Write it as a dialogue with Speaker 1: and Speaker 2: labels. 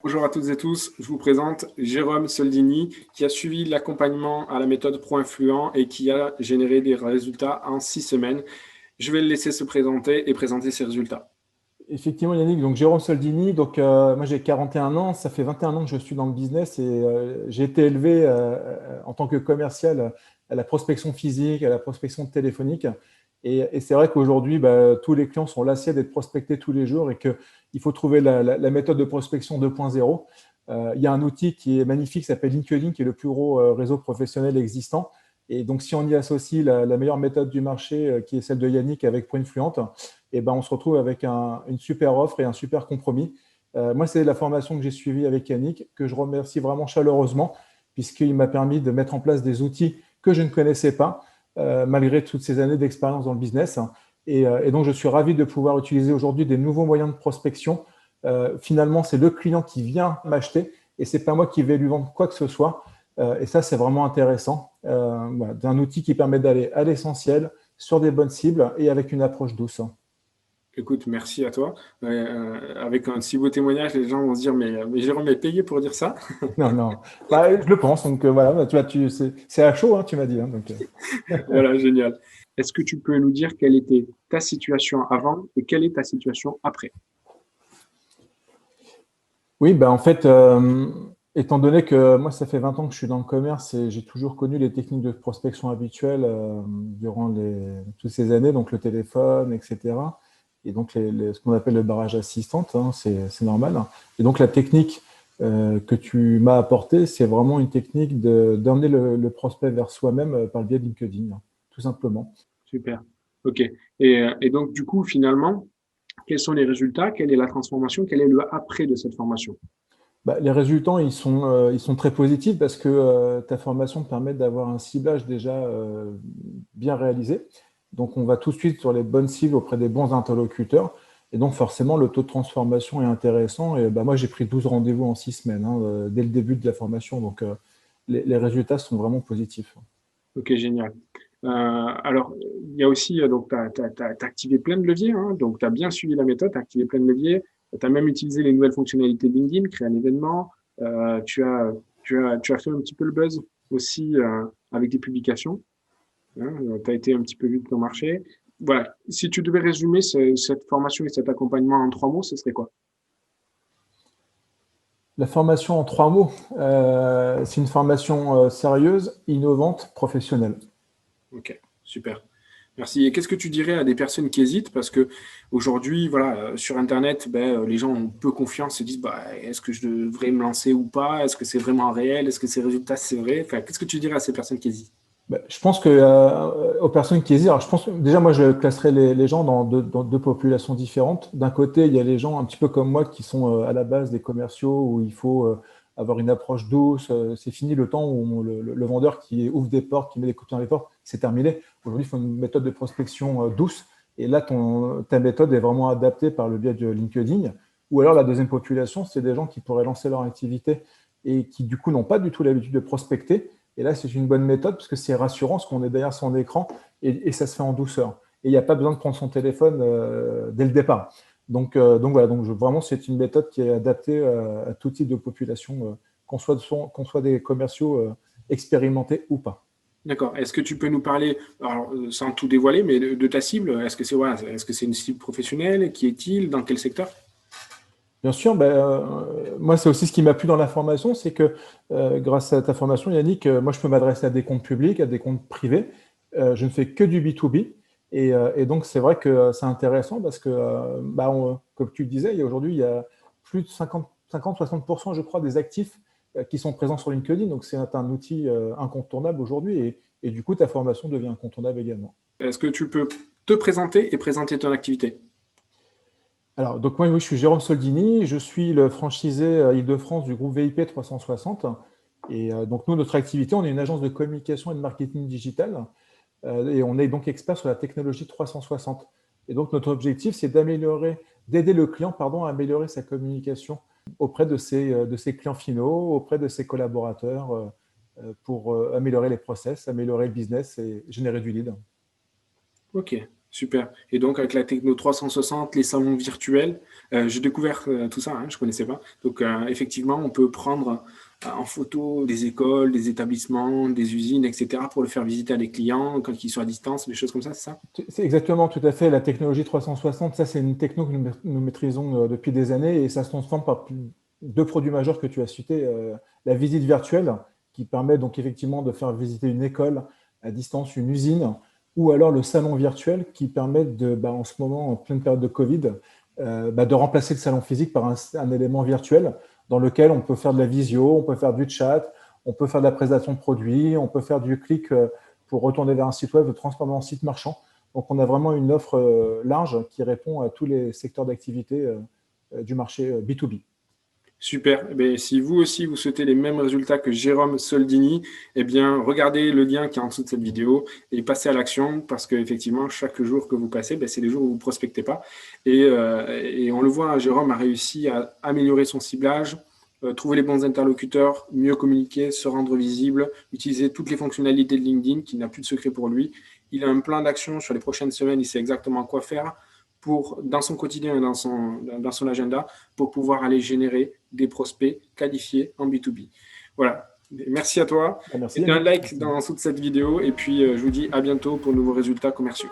Speaker 1: Bonjour à toutes et tous, je vous présente Jérôme Soldini qui a suivi l'accompagnement à la méthode Pro-Influent et qui a généré des résultats en 6 semaines. Je vais le laisser se présenter et présenter ses résultats.
Speaker 2: Effectivement, Yannick, donc Jérôme Soldini, moi j'ai 41 ans, ça fait 21 ans que je suis dans le business et j'ai été élevé en tant que commercial à la prospection physique, à la prospection téléphonique. Et c'est vrai qu'aujourd'hui, tous les clients sont lassés d'être prospectés tous les jours et qu'il faut trouver la méthode de prospection 2.0. Il y a un outil qui est magnifique qui s'appelle LinkedIn, qui est le plus gros réseau professionnel existant. Et donc, si on y associe la meilleure méthode du marché, qui est celle de Yannick avec ProInfluent, et ben, on se retrouve avec une super offre et un super compromis. Moi, c'est la formation que j'ai suivie avec Yannick, que je remercie vraiment chaleureusement, puisqu'il m'a permis de mettre en place des outils que je ne connaissais pas, malgré toutes ces années d'expérience dans le business. Et donc, je suis ravi de pouvoir utiliser aujourd'hui des nouveaux moyens de prospection. Finalement, c'est le client qui vient m'acheter et c'est pas moi qui vais lui vendre quoi que ce soit. Et ça, c'est vraiment intéressant. Voilà, d'un outil qui permet d'aller à l'essentiel, sur des bonnes cibles et avec une approche douce.
Speaker 1: Écoute, merci à toi. Avec un si beau témoignage, les gens vont se dire, mais Jérôme est payé pour dire ça.
Speaker 2: Non, non. Je le pense. Donc voilà, tu vois, c'est à chaud, hein, tu m'as dit. Hein, donc,
Speaker 1: Voilà, génial. Est-ce que tu peux nous dire quelle était ta situation avant et quelle est ta situation après?
Speaker 2: Oui, en fait, étant donné que moi, ça fait 20 ans que je suis dans le commerce et j'ai toujours connu les techniques de prospection habituelles durant toutes ces années, donc le téléphone, etc. Et donc, ce qu'on appelle le barrage assistante, hein, c'est normal. Et donc, la technique que tu m'as apportée, c'est vraiment une technique d'emmener le prospect vers soi-même par le biais de LinkedIn, hein, tout simplement.
Speaker 1: Super. OK. Et donc, du coup, finalement, quels sont les résultats? Quelle est la transformation? Quel est le après de cette formation?
Speaker 2: Les résultats, ils sont très positifs parce que ta formation te permet d'avoir un ciblage déjà bien réalisé. Donc, on va tout de suite sur les bonnes cibles auprès des bons interlocuteurs. Et donc, forcément, le taux de transformation est intéressant. Et moi, j'ai pris 12 rendez-vous en 6 semaines, hein, dès le début de la formation. Donc, les résultats sont vraiment positifs.
Speaker 1: Ok, génial. Alors, il y a aussi, donc, tu as activé plein de leviers, hein, donc tu as bien suivi la méthode, tu as activé plein de leviers, tu as même utilisé les nouvelles fonctionnalités de LinkedIn, créé un événement, tu as fait un petit peu le buzz aussi avec des publications, hein, tu as été un petit peu vu de ton marché. Voilà, si tu devais résumer cette formation et cet accompagnement en 3 mots, ce serait quoi?
Speaker 2: La formation en 3 mots, c'est une formation sérieuse, innovante, professionnelle.
Speaker 1: Ok, super. Merci. Et qu'est-ce que tu dirais à des personnes qui hésitent? Parce que aujourd'hui, voilà, sur Internet, les gens ont peu confiance, se disent, est-ce que je devrais me lancer ou pas? Est-ce que c'est vraiment réel? Est-ce que ces résultats, c'est vrai? Enfin, qu'est-ce que tu dirais à ces personnes qui hésitent?
Speaker 2: Je pense que aux personnes qui hésitent, alors je pense déjà moi je classerais les gens dans deux populations différentes. D'un côté, il y a les gens un petit peu comme moi qui sont à la base des commerciaux où il faut avoir une approche douce. C'est fini le temps où le vendeur qui ouvre des portes, qui met des coups de pied dans les portes, c'est terminé. Aujourd'hui, il faut une méthode de prospection douce. Et là, ta méthode est vraiment adaptée par le biais de LinkedIn. Ou alors la deuxième population, c'est des gens qui pourraient lancer leur activité et qui du coup n'ont pas du tout l'habitude de prospecter. Et là, c'est une bonne méthode parce que c'est rassurant parce qu'on est derrière son écran et ça se fait en douceur. Et il n'y a pas besoin de prendre son téléphone dès le départ. Donc voilà, vraiment, c'est une méthode qui est adaptée à tout type de population, qu'on soit des commerciaux expérimentés ou pas.
Speaker 1: D'accord. Est-ce que tu peux nous parler, alors, sans tout dévoiler, mais de ta cible? Est-ce que c'est voilà, est-ce que c'est une cible professionnelle? Qui est-il? Dans quel secteur?
Speaker 2: Bien sûr, moi, c'est aussi ce qui m'a plu dans la formation, c'est que grâce à ta formation, Yannick, moi, je peux m'adresser à des comptes publics, à des comptes privés. Je ne fais que du B2B. Et donc, c'est vrai que c'est intéressant parce que, comme tu le disais, aujourd'hui, il y a plus de 50-60%, je crois, des actifs qui sont présents sur LinkedIn. Donc, c'est un outil incontournable aujourd'hui. Et du coup, ta formation devient incontournable également.
Speaker 1: Est-ce que tu peux te présenter et présenter ton activité?
Speaker 2: Alors, donc moi, oui, je suis Jérôme Soldini, je suis le franchisé Île-de-France du groupe VIP 360. Et donc, nous, notre activité, on est une agence de communication et de marketing digital et on est donc expert sur la technologie 360. Et donc, notre objectif, c'est d'aider le client, pardon, à améliorer sa communication auprès de ses clients finaux, auprès de ses collaborateurs pour améliorer les process, améliorer le business et générer du lead.
Speaker 1: Ok, Super. Et donc, avec la techno 360, les salons virtuels, j'ai découvert tout ça, hein, je ne connaissais pas. Donc, effectivement, on peut prendre en photo des écoles, des établissements, des usines, etc., pour le faire visiter à des clients quand ils sont à distance, des choses comme ça, c'est ça?
Speaker 2: C'est exactement, tout à fait. La technologie 360, ça, c'est une techno que nous maîtrisons depuis des années et ça se transforme par deux produits majeurs que tu as cités. La visite virtuelle, qui permet donc effectivement de faire visiter une école à distance, une usine, ou alors le salon virtuel qui permet en ce moment, en pleine période de Covid, de remplacer le salon physique par un élément virtuel dans lequel on peut faire de la visio, on peut faire du chat, on peut faire de la présentation de produits, on peut faire du clic pour retourner vers un site web, de transformer en site marchand. Donc, on a vraiment une offre large qui répond à tous les secteurs d'activité du marché B2B.
Speaker 1: Super. Eh bien, si vous aussi, vous souhaitez les mêmes résultats que Jérôme Soldini, eh bien, regardez le lien qui est en dessous de cette vidéo et passez à l'action parce qu'effectivement, chaque jour que vous passez, ben, c'est les jours où vous ne prospectez pas. Et on le voit, hein, Jérôme a réussi à améliorer son ciblage, trouver les bons interlocuteurs, mieux communiquer, se rendre visible, utiliser toutes les fonctionnalités de LinkedIn qui n'a plus de secret pour lui. Il a un plan d'action sur les prochaines semaines, il sait exactement quoi faire dans son quotidien et dans son agenda pour pouvoir aller générer des prospects qualifiés en B2B. Voilà. Merci à toi.
Speaker 2: Merci
Speaker 1: Mettez un
Speaker 2: Yannick.
Speaker 1: like
Speaker 2: Merci.
Speaker 1: en dessous de cette vidéo et puis je vous dis à bientôt pour de nouveaux résultats commerciaux.